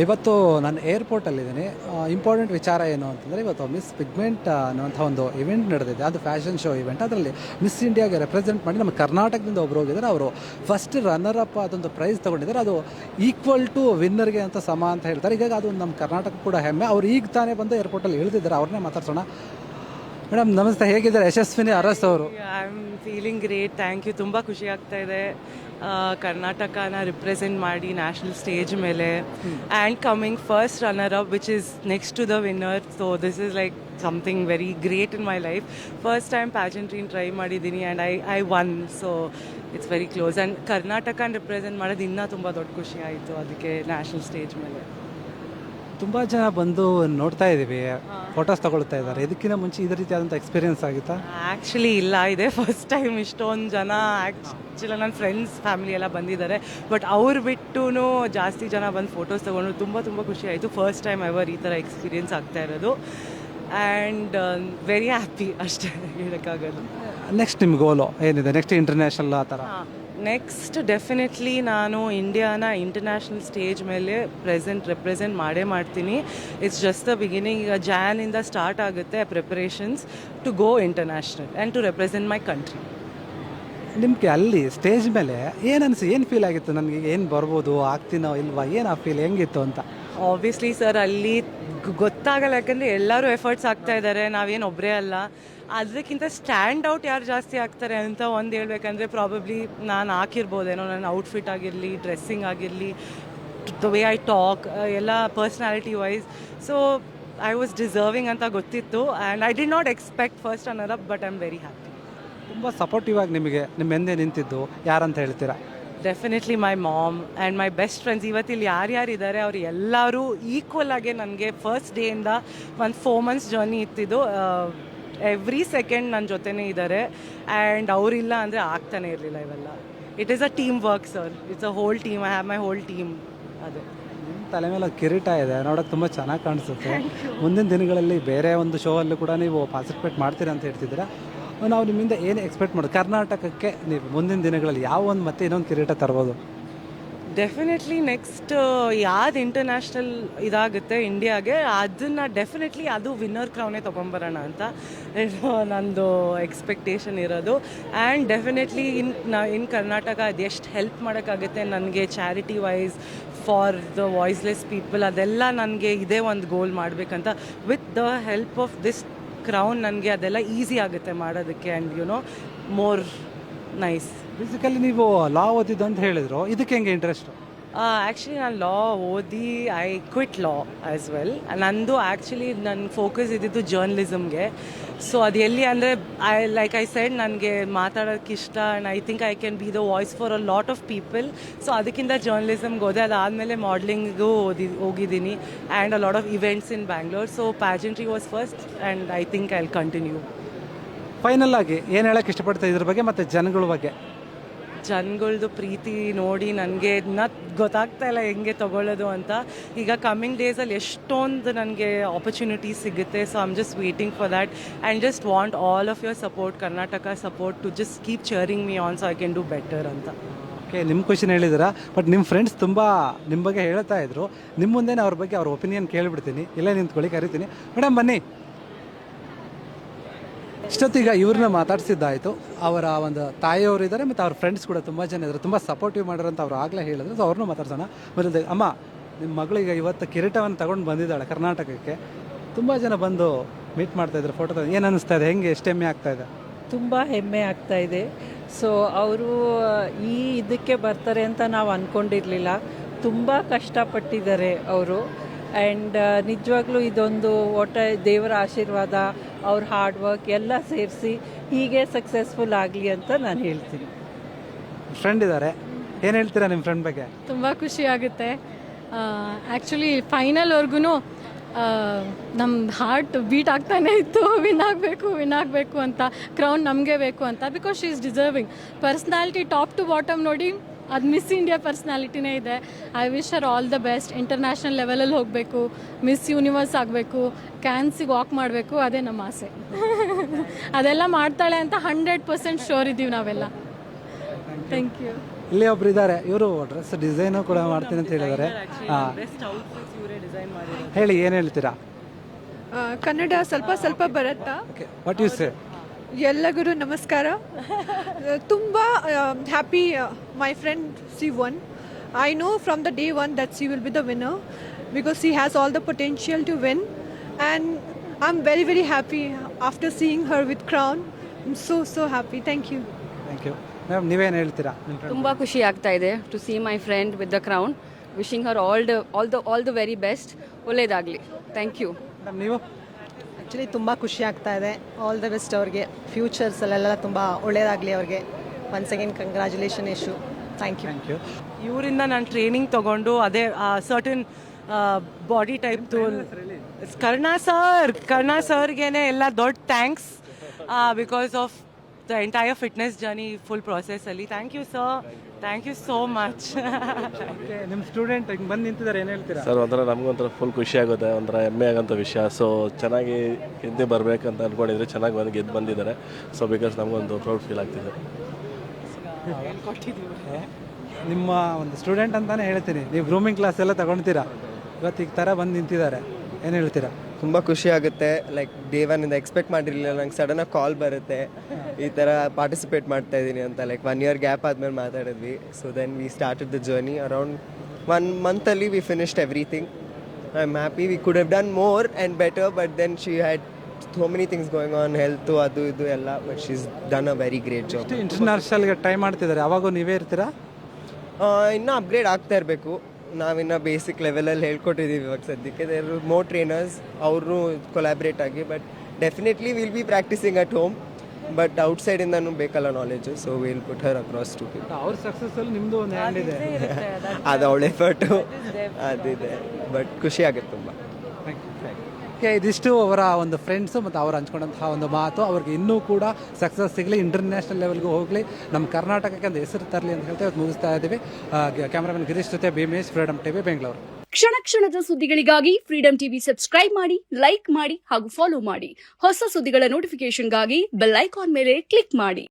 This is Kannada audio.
ಇವತ್ತು ನಾನು ಏರ್ಪೋರ್ಟಲ್ಲಿದ್ದೀನಿ. ಇಂಪಾರ್ಟೆಂಟ್ ವಿಚಾರ ಏನು ಅಂತಂದರೆ, ಇವತ್ತು ಮಿಸ್ ಪಿಗ್ಮೆಂಟ್ ಅನ್ನುವಂಥ ಒಂದು ಇವೆಂಟ್ ನಡೆದಿದೆ. ಅದು ಫ್ಯಾಷನ್ ಶೋ ಇವೆಂಟ್. ಅದರಲ್ಲಿ ಮಿಸ್ ಇಂಡಿಯಾಗೆ ರೆಪ್ರೆಸೆಂಟ್ ಮಾಡಿ ನಮ್ಮ ಕರ್ನಾಟಕದಿಂದ ಒಬ್ಬರು ಹೋಗಿದ್ದಾರೆ. ಅವರು ಫಸ್ಟ್ ರನ್ನರ್ ಅಪ್ ಅದೊಂದು ಪ್ರೈಸ್ ತೊಗೊಂಡಿದ್ದಾರೆ. ಅದು ಈಕ್ವಲ್ ಟು ವಿನ್ನರ್ಗೆ ಅಂತ ಸಮ ಅಂತ ಹೇಳ್ತಾರೆ. ಹೀಗಾಗಿ ಅದು ನಮ್ಮ ಕರ್ನಾಟಕ ಕೂಡ ಹೆಮ್ಮೆ. ಅವ್ರು ಈಗ ತಾನೇ ಬಂದು ಏರ್ಪೋರ್ಟಲ್ಲಿ ಇಳಿದಿದ್ದಾರೆ. ಅವ್ರನ್ನೇ ಮಾತಾಡ್ಸೋಣ. ಮೇಡಮ್ ನಮಸ್ತೆ, ಹೇಗಿದ್ದಾರೆ ಯಶಸ್ವಿನಿ ಅರಸ್ ಅವರು? I am feeling great, thank you. ತುಂಬ ಖುಷಿ ಆಗ್ತಾ ಇದೆ ಕರ್ನಾಟಕನ ರಿಪ್ರೆಸೆಂಟ್ ಮಾಡಿ ನ್ಯಾಷನಲ್ ಸ್ಟೇಜ್ ಮೇಲೆ and coming first runner up which is next to the winner. So this is like something very great in my life. First time ಪ್ಯಾಜೆಂಟ್ರಿನ ಟ್ರೈ ಮಾಡಿದ್ದೀನಿ and I won. So it's very close and ಕರ್ನಾಟಕನ ರಿಪ್ರೆಸೆಂಟ್ ಮಾಡೋದು ಇನ್ನೂ ತುಂಬ ದೊಡ್ಡ ಖುಷಿ ಆಯಿತು. ಅದಕ್ಕೆ ನ್ಯಾಷನಲ್ ಸ್ಟೇಜ್ ಮೇಲೆ ತುಂಬ ಜನ ಬಂದು ನೋಡ್ತಾ ಇದ್ದೀವಿ, ಫೋಟೋಸ್ ತಗೊಳ್ತಾ ಇದ್ದಾರೆ. ಇದಕ್ಕಿಂತ ಮುಂಚೆ ಇದೇ ರೀತಿಯಾದಂಥ ಎಕ್ಸ್ಪೀರಿಯನ್ಸ್ ಆಗಿತ್ತಾ? ಆ್ಯಕ್ಚುಲಿ ಇಲ್ಲ, ಇದೆ ಫಸ್ಟ್ ಟೈಮ್. ಇಷ್ಟೊಂದು ಜನ ಆ್ಯಕ್ಚುಲಿ ನನ್ನ ಫ್ರೆಂಡ್ಸ್ ಫ್ಯಾಮಿಲಿ ಎಲ್ಲ ಬಂದಿದ್ದಾರೆ, ಬಟ್ ಅವ್ರು ಬಿಟ್ಟು ಜಾಸ್ತಿ ಜನ ಬಂದು ಫೋಟೋಸ್ ತೊಗೊಂಡು ತುಂಬ ಖುಷಿ ಆಯಿತು. ಫಸ್ಟ್ ಟೈಮ್ ಎವರ್ ಈ ಥರ ಎಕ್ಸ್ಪೀರಿಯನ್ಸ್ ಆಗ್ತಾ ಇರೋದು ಆ್ಯಂಡ್ ವೆರಿ ಹ್ಯಾಪಿ, ಅಷ್ಟೇ ಹೇಳೋಕ್ಕಾಗಲ್ಲ. ನೆಕ್ಸ್ಟ್ ನಿಮ್ಮ ಗೋಲು ಏನಿದೆ? ನೆಕ್ಸ್ಟ್ ಇಂಟರ್ನ್ಯಾಷನಲ್ ಆ ಥರ? ನೆಕ್ಸ್ಟ್ ಡೆಫಿನೆಟ್ಲಿ ನಾನು ಇಂಡಿಯಾನ ಇಂಟರ್ನ್ಯಾಷನಲ್ ಸ್ಟೇಜ್ ಮೇಲೆ ರೆಪ್ರೆಸೆಂಟ್ ಮಾಡೇ ಮಾಡ್ತೀನಿ. It's just the beginning. ಈಗ ಜಾನಿಂದ ಸ್ಟಾರ್ಟ್ ಆಗುತ್ತೆ preparations to go international and to represent my country. ನಿಮಗೆ ಅಲ್ಲಿ ಸ್ಟೇಜ್ ಮೇಲೆ ಏನು ಫೀಲ್ ಆಗಿತ್ತು? ನನಗೆ ಏನು ಬರ್ಬೋದು, ಆಗ್ತೀನೋ ಇಲ್ವಾ, ಏನು ಆ ಫೀಲ್ ಹೆಂಗಿತ್ತು ಅಂತ? ಆಬ್ವಿಯಸ್ಲಿ ಸರ್, ಅಲ್ಲಿ ಗೊತ್ತಾಗಲ್ಲ, ಯಾಕಂದರೆ ಎಲ್ಲರೂ ಎಫರ್ಟ್ಸ್ ಆಗ್ತಾ ಇದ್ದಾರೆ, ನಾವೇನು ಒಬ್ಬರೇ ಅಲ್ಲ. ಅದಕ್ಕಿಂತ ಸ್ಟ್ಯಾಂಡ್ ಔಟ್ ಯಾರು ಜಾಸ್ತಿ ಆಗ್ತಾರೆ ಅಂತ ಒಂದು ಹೇಳ್ಬೇಕಂದ್ರೆ ಪ್ರಾಬಬ್ಲಿ ನಾನು ಹಾಕಿರ್ಬೋದೇನೋ. ನನ್ನ ಔಟ್ಫಿಟ್ ಆಗಿರಲಿ, ಡ್ರೆಸ್ಸಿಂಗ್ ಆಗಿರಲಿ, ದ ವೇ ಐ ಟಾಕ್, ಎಲ್ಲ personality wise. So I was deserving ಅಂತ ಗೊತ್ತಿತ್ತು and I did not expect first runner up, but I am very happy. ತುಂಬ ಸಪೋರ್ಟಿವ್ ಆಗಿ ನಿಮಗೆ ನಿಮ್ಮ ಹಿಂದೆ ನಿಂತಿದ್ದು ಯಾರಂತ ಹೇಳ್ತೀರಾ? Definitely my mom and my best friends. ಇವತ್ತಿಲ್ಲಿ ಯಾರ್ಯಾರಿದ್ದಾರೆ ಅವರು ಎಲ್ಲರೂ ಈಕ್ವಲ್ ಆಗಿ ನನಗೆ ಫಸ್ಟ್ ಡೇಯಿಂದ ಒಂದು 4 months ಜರ್ನಿ ಇತ್ತಿದ್ದು. ಎವ್ರಿ ಸೆಕೆಂಡ್ ನನ್ನ ಜೊತೆನೇ ಇದ್ದಾರೆ ಆ್ಯಂಡ್ ಅವರಿಲ್ಲ ಅಂದರೆ ಆಗ್ತಾನೆ ಇರಲಿಲ್ಲ ಇವೆಲ್ಲ. It is a team work sir, it's a whole team. I have my whole team. ಅದೇ ನಿಮ್ಮ ತಲೆ ಮೇಲೆ ಕಿರೀಟ ಇದೆ, ನೋಡೋಕೆ ತುಂಬ ಚೆನ್ನಾಗಿ ಕಾಣಿಸುತ್ತೆ. ಮುಂದಿನ ದಿನಗಳಲ್ಲಿ ಬೇರೆ ಒಂದು ಶೋ ಅಲ್ಲೂ ಕೂಡ ನೀವು ಪಾರ್ಟಿಸಿಪೇಟ್ ಮಾಡ್ತೀರಾ ಅಂತ ಹೇಳ್ತಿದ್ದೀರಾ. ನಾವು ನಿಮ್ಮಿಂದ ಏನು ಎಕ್ಸ್ಪೆಕ್ಟ್ ಮಾಡೋದು? ಕರ್ನಾಟಕಕ್ಕೆ ನೀವು ಮುಂದಿನ ದಿನಗಳಲ್ಲಿ ಯಾವ ಒಂದು ಮತ್ತೆ ಇನ್ನೊಂದು ಕಿರೀಟ ತರ್ಬೋದು? ಡೆಫಿನೆಟ್ಲಿ ನೆಕ್ಸ್ಟ್ ಯಾವ್ದು ಇಂಟರ್ನ್ಯಾಷನಲ್ ಇದಾಗುತ್ತೆ ಇಂಡಿಯಾಗೆ, ಅದನ್ನು ಡೆಫಿನೆಟ್ಲಿ ಅದು ವಿನ್ನರ್ ಕ್ರೌನೇ ತೊಗೊಂಬರೋಣ ಅಂತ ನಂದು ಎಕ್ಸ್ಪೆಕ್ಟೇಷನ್ ಇರೋದು. ಆ್ಯಂಡ್ ಡೆಫಿನೆಟ್ಲಿ ಇನ್ ಕರ್ನಾಟಕ ಅದೆಷ್ಟು ಹೆಲ್ಪ್ ಮಾಡೋಕ್ಕಾಗುತ್ತೆ ನನಗೆ charity wise for the voiceless people, ಅದೆಲ್ಲ ನನಗೆ ಇದೇ ಒಂದು ಗೋಲ್ ಮಾಡಬೇಕಂತ. With the help of this crown ನನಗೆ ಅದೆಲ್ಲ ಈಸಿ ಆಗುತ್ತೆ ಮಾಡೋದಕ್ಕೆ ಆ್ಯಂಡ್ ಮೋರ್ ನೈಸ್. ಬೇಸಿಕಲಿ ನೀವು ಲಾ ಓದಿದ್ದು ಅಂತ ಹೇಳಿದ್ರು, ಇದಕ್ಕೆ ಹೆಂಗೆ ಇಂಟ್ರೆಸ್ಟ್? ಆ್ಯಕ್ಚುಲಿ ನಾನು ಲಾ ಓದಿ I quit law as well. ನಂದು ಆ್ಯಕ್ಚುಲಿ ನನ್ನ ಫೋಕಸ್ ಇದ್ದಿದ್ದು ಜರ್ನಲಿಸಮ್ಗೆ. ಸೊ ಅದು ಎಲ್ಲಿ ಅಂದರೆ ಐ ಸೆಡ್ ನನಗೆ ಮಾತಾಡೋಕ್ಕೆ ಇಷ್ಟ and I think I can be the voice for a lot of people. So ಅದಕ್ಕಿಂತ ಜರ್ನಲಿಸಮ್ಗೆ ಹೋದೆ. ಅದಾದಮೇಲೆ ಮಾಡಲಿಂಗಿಗೂ ಹೋಗಿದ್ದೀನಿ and a lot of events in Bangalore. So pageantry was first and I think I will continue. Final ಆಗಿ ಏನು ಹೇಳೋಕ್ಕೆ ಇಷ್ಟಪಡ್ತಾ ಇದ್ರ ಬಗ್ಗೆ ಮತ್ತು ಜನಗಳ ಬಗ್ಗೆ? ಜನಗಳದ್ದು ಪ್ರೀತಿ ನೋಡಿ ನನಗೆ ಗೊತ್ತಾಗ್ತಾ ಇಲ್ಲ ಹೆಂಗೆ ತೊಗೊಳ್ಳೋದು ಅಂತ. ಈಗ ಕಮ್ಮಿಂಗ್ ಡೇಸಲ್ಲಿ ಎಷ್ಟೊಂದು ನನಗೆ ಆಪರ್ಚುನಿಟೀಸ್ ಸಿಗುತ್ತೆ. So I am just waiting for that and just want all of your support, Karnataka support to just keep cheering me on so I can do better ಅಂತ. ಓಕೆ, ನಿಮ್ಮ ಖುಷಿನ ಹೇಳಿದ್ದೀರಾ. ಬಟ್ ನಿಮ್ಮ ಫ್ರೆಂಡ್ಸ್ ತುಂಬ ನಿಮ್ಮ ಬಗ್ಗೆ ಹೇಳ್ತಾ ಇದ್ರು. ನಿಮ್ಮ ಮುಂದೆ ಅವ್ರ ಬಗ್ಗೆ ಅವ್ರ ಒಪಿನಿಯನ್ ಕೇಳಿಬಿಡ್ತೀನಿ. ಇಲ್ಲೇ ನಿಂತ್ಕೊಳ್ಳಿ, ಕರಿತೀನಿ. ಮೇಡಮ್ ಬನ್ನಿ. ಇಷ್ಟೊತ್ತೀಗ ಇವ್ರನ್ನ ಮಾತಾಡ್ಸಿದ್ದಾಯಿತು. ಅವರ ಒಂದು ತಾಯಿಯವರು ಇದ್ದಾರೆ ಮತ್ತು ಅವ್ರ ಫ್ರೆಂಡ್ಸ್ ಕೂಡ ತುಂಬ ಜನ ಇದ್ದಾರೆ. ತುಂಬ ಸಪೋರ್ಟಿವ್ ಮಾಡೋರಂತ ಅವ್ರು ಆಗಲೇ ಹೇಳಿದ್ರು. ಸೊ ಅವ್ರನ್ನೂ ಮಾತಾಡ್ಸೋಣ. ಮೊದಲು ಅಮ್ಮ, ನಿಮ್ಮ ಮಗಳಿಗೆ ಇವತ್ತು ಕಿರೀಟವನ್ನು ತಗೊಂಡು ಬಂದಿದ್ದಾಳೆ ಕರ್ನಾಟಕಕ್ಕೆ. ತುಂಬ ಜನ ಬಂದು ಮೀಟ್ ಮಾಡ್ತಾಯಿದ್ರು, ಫೋಟೋ. ಏನು ಅನ್ನಿಸ್ತಾ ಇದೆ? ಹೆಂಗೆ, ಎಷ್ಟು ಹೆಮ್ಮೆ ಆಗ್ತಾ ಇದೆ? ತುಂಬ ಹೆಮ್ಮೆ ಆಗ್ತಾ ಇದೆ. ಸೊ ಅವರು ಇದಕ್ಕೆ ಬರ್ತಾರೆ ಅಂತ ನಾವು ಅಂದ್ಕೊಂಡಿರಲಿಲ್ಲ. ತುಂಬ ಕಷ್ಟಪಟ್ಟಿದ್ದಾರೆ ಅವರು. ಆ್ಯಂಡ್ ನಿಜವಾಗ್ಲೂ ಇದೊಂದು ದೇವರ ಆಶೀರ್ವಾದ, ಅವ್ರ ಹಾರ್ಡ್ ವರ್ಕ್ ಎಲ್ಲ ಸೇರಿಸಿ ಹೀಗೆ ಸಕ್ಸಸ್ಫುಲ್ ಆಗಲಿ ಅಂತ ನಾನು ಹೇಳ್ತೀನಿ. ಫ್ರೆಂಡ್ ಇದ್ದಾರೆ, ಏನು ಹೇಳ್ತೀರಾ ನಿಮ್ಮ ಫ್ರೆಂಡ್ ಬಗ್ಗೆ? ತುಂಬ ಖುಷಿ ಆಗುತ್ತೆ. ಆ್ಯಕ್ಚುಲಿ ಫೈನಲ್ವರೆಗೂ ನಮ್ಮ ಹಾರ್ಟ್ ಬೀಟ್ ಆಗ್ತಾನೆ ಇತ್ತು, ವಿನ್ ಆಗಬೇಕು ಅಂತ, ಕ್ರೌನ್ ನಮಗೆ ಬೇಕು ಅಂತ. Because she is deserving. Personality top to bottom ನೋಡಿ ಅದು ಮಿಸ್ ಇಂಡಿಯಾ ಪರ್ಸ್ನಾಲಿಟಿನೇ ಇದೆ. I wish her all the best. International ಲೆವೆಲಲ್ಲಿ ಹೋಗಬೇಕು, ಮಿಸ್ ಯೂನಿವರ್ಸ್ ಆಗಬೇಕು, ಕ್ಯಾನ್ಸಿಗೆ ವಾಕ್ ಮಾಡಬೇಕು, ಅದೇ ನಮ್ಮ ಆಸೆ. ಅದೆಲ್ಲ ಮಾಡ್ತಾಳೆ ಅಂತ 100% ಶೋರ್ ಇದ್ದೀವಿ ನಾವೆಲ್ಲ. Thank you. ಇಲ್ಲಿ ಒಬ್ರು ಇದ್ದಾರೆ, ಇವರು ಡ್ರೆಸ್ ಡಿಸೈನು ಕೂಡ ಮಾಡ್ತೀನಿ ಅಂತ ಹೇಳಿದ್ದಾರೆ. ಹಾಂ, ಬೆಸ್ಟ್ ಔಟ್ಫಿಟ್ಸ್ ಇವರೇ ಡಿಸೈನ್ ಮಾಡಿರೋದು. ಹೇಳಿ ಏನು ಹೇಳ್ತೀರಾ? ಕನ್ನಡ ಸ್ವಲ್ಪ ಸ್ವಲ್ಪ ಬರುತ್ತಾ? Okay, what you say? ಎಲ್ಲರಿಗೂ ನಮಸ್ಕಾರ. ತುಂಬ happy my friend she won. I know from the day one that she will be the winner because she has all the potential to win and I am very very happy after seeing her with crown. I am so happy. Thank you. Thank you. Ma'am, ನೀವೇನು ಹೇಳ್ತೀರಾ? ತುಂಬ ಖುಷಿ ಆಗ್ತಾ ಇದೆ to see my friend with the crown. Wishing Har all the very best. ಒಳ್ಳೇದಾಗಲಿ. Thank you. ಮೇಡಮ್, ನೀವು? ಆ್ಯಕ್ಚುಲಿ ತುಂಬ ಖುಷಿ ಆಗ್ತಾ ಇದೆ. ಆಲ್ ದ ಬೆಸ್ಟ್ ಅವ್ರಿಗೆ. ಫ್ಯೂಚರ್ಸಲ್ಲೆಲ್ಲ ತುಂಬ ಒಳ್ಳೆಯದಾಗಲಿ ಅವ್ರಿಗೆ. Once again congratulation Yashu. Thank you. Thank you. ಇವರಿಂದ ನಾನು ಟ್ರೈನಿಂಗ್ ತಗೊಂಡು ಅದೇ ಸರ್ಟನ್ ಬಾಡಿ ಟೈಪ್ದು ಕರ್ಣ ಸರ್ಗೇನೆ ಎಲ್ಲ ದೊಡ್ಡ thanks because of the entire fitness journey full ಪ್ರಾಸೆಸ್ಸಲ್ಲಿ. Thank you sir, thank you so much. Okay, ನಿಮ್ಮ ಸ್ಟೂಡೆಂಟ್ ಹಿಂಗೆ ಬಂದು ನಿಂತಿದ್ದಾರೆ, ಏನು ಹೇಳ್ತೀರಾ? ಸರ್, ಒಂಥರ ನಮಗೊಂಥರ ಫುಲ್ ಖುಷಿ ಆಗುತ್ತೆ, ಒಂಥರ ಹೆಮ್ಮೆ ಆಗೋಂಥ ವಿಷಯ. ಸೊ ಚೆನ್ನಾಗಿ ಗೆದ್ದೇ ಬರಬೇಕಂತ ಅಂದ್ಕೊಂಡಿದ್ರೆ ಚೆನ್ನಾಗಿ ಬಂದು ಗೆದ್ದು ಬಂದಿದ್ದಾರೆ. ಸೊ ಬಿಕಾಸ್ ನಮಗೊಂದು ಪ್ರೌಡ್ ಫೀಲ್ ಆಗ್ತಿದೆ. ನಿಮ್ಮ ಒಂದು ಸ್ಟೂಡೆಂಟ್ ಅಂತಾನೆ ಹೇಳ್ತೀನಿ. ನೀವು ಗ್ರೂಮಿಂಗ್ ಕ್ಲಾಸ್ ಎಲ್ಲ ತಗೊಳ್ತೀರಾ, ಇವತ್ತು ಈ ಥರ ಬಂದು ನಿಂತಿದ್ದಾರೆ, ಏನು ಹೇಳ್ತೀರಾ? ತುಂಬ ಖುಷಿ ಆಗುತ್ತೆ. ಲೈಕ್ ಡೇ ಒನ್ನಿಂದ ಎಕ್ಸ್ಪೆಕ್ಟ್ ಮಾಡಿರಲಿಲ್ಲ. ನಂಗೆ ಸಡನ್ನಾಗಿ ಕಾಲ್ ಬರುತ್ತೆ ಈ ಥರ ಪಾರ್ಟಿಸಿಪೇಟ್ ಮಾಡ್ತಾ ಇದ್ದೀನಿ ಅಂತ. ಲೈಕ್ 1 year ಗ್ಯಾಪ್ ಆದಮೇಲೆ ಮಾತಾಡಿದ್ವಿ. So then we started the journey. Around 1 month we finished everything. I am happy. We could have done more and better, but then she had so many things going on, health ಅದು ಇದು ಎಲ್ಲ. But she is done a very great job. ಇಂಟರ್ನ್ಯಾಷನಲ್ಗೆ ಟ್ರೈ ಮಾಡ್ತಿದ್ದಾರೆ, ಅವಾಗೂ ನೀವೇ ಇರ್ತೀರಾ? ಇನ್ನೂ ಅಪ್ಗ್ರೇಡ್ ಆಗ್ತಾ ಇರಬೇಕು. ನಾವಿನ್ನು ಬೇಸಿಕ್ ಲೆವೆಲಲ್ಲಿ ಹೇಳ್ಕೊಟ್ಟಿದ್ದೀವಿ ಇವಾಗ ಸದ್ಯಕ್ಕೆ. ದೇರ್ ಮೋರ್ ಟ್ರೈನರ್ಸ್, ಅವರು ಕೊಲಾಬ್ರೇಟ್ ಆಗಿ. But definitely will be practicing at home. But ಔಟ್ಸೈಡಿಂದನೂ ಬೇಕಲ್ಲ knowledge. So will put her across to people. ಅವ್ರ ಸಕ್ಸಸ್ಸಲ್ಲಿ ನಿಮ್ಮದು ಒಂದು ಹ್ಯಾಂಡ್ ಇದೆ. ಅದು ಅವಳ ಎಫರ್ಟು ಅದಿದೆ. ಬಟ್ ಖುಷಿ ಆಗುತ್ತೆ ತುಂಬ. ಓಕೆ, ಇದಿಷ್ಟು ಅವರ ಒಂದು ಫ್ರೆಂಡ್ಸು ಮತ್ತು ಅವ್ರು ಹಂಚ್ಕೊಂಡಂತಹ ಒಂದು ಮಾತು. ಅವ್ರಿಗೆ ಇನ್ನೂ ಕೂಡ ಸಕ್ಸಸ್ ಸಿಗಲಿ, ಇಂಟರ್ನ್ಯಾಷನಲ್ ಲೆವೆಲ್ಗೂ ಹೋಗಲಿ, ನಮ್ಮ ಕರ್ನಾಟಕಕ್ಕೆ ಒಂದು ಹೆಸರು ತರಲಿ ಅಂತ ಹೇಳ್ತಾ ಇವತ್ತು ಮುಗಿಸ್ತಾ ಇದ್ದೀವಿ. ಕ್ಯಾಮ್ರಾಮನ್ ಗಿರೀಶ್ ಜೊತೆ ಭೀಮೇಶ್, ಫ್ರೀಡಮ್ ಟಿವಿ, ಬೆಂಗಳೂರು. ಕ್ಷಣ ಕ್ಷಣದ ಸುದ್ದಿಗಳಿಗಾಗಿ ಫ್ರೀಡಮ್ ಟಿವಿ ಸಬ್ಸ್ಕ್ರೈಬ್ ಮಾಡಿ, ಲೈಕ್ ಮಾಡಿ ಹಾಗೂ ಫಾಲೋ ಮಾಡಿ. ಹೊಸ ಸುದ್ದಿಗಳ ನೋಟಿಫಿಕೇಶನ್ಗಾಗಿ ಬೆಲ್ ಐಕಾನ್ ಮೇಲೆ ಕ್ಲಿಕ್ ಮಾಡಿ.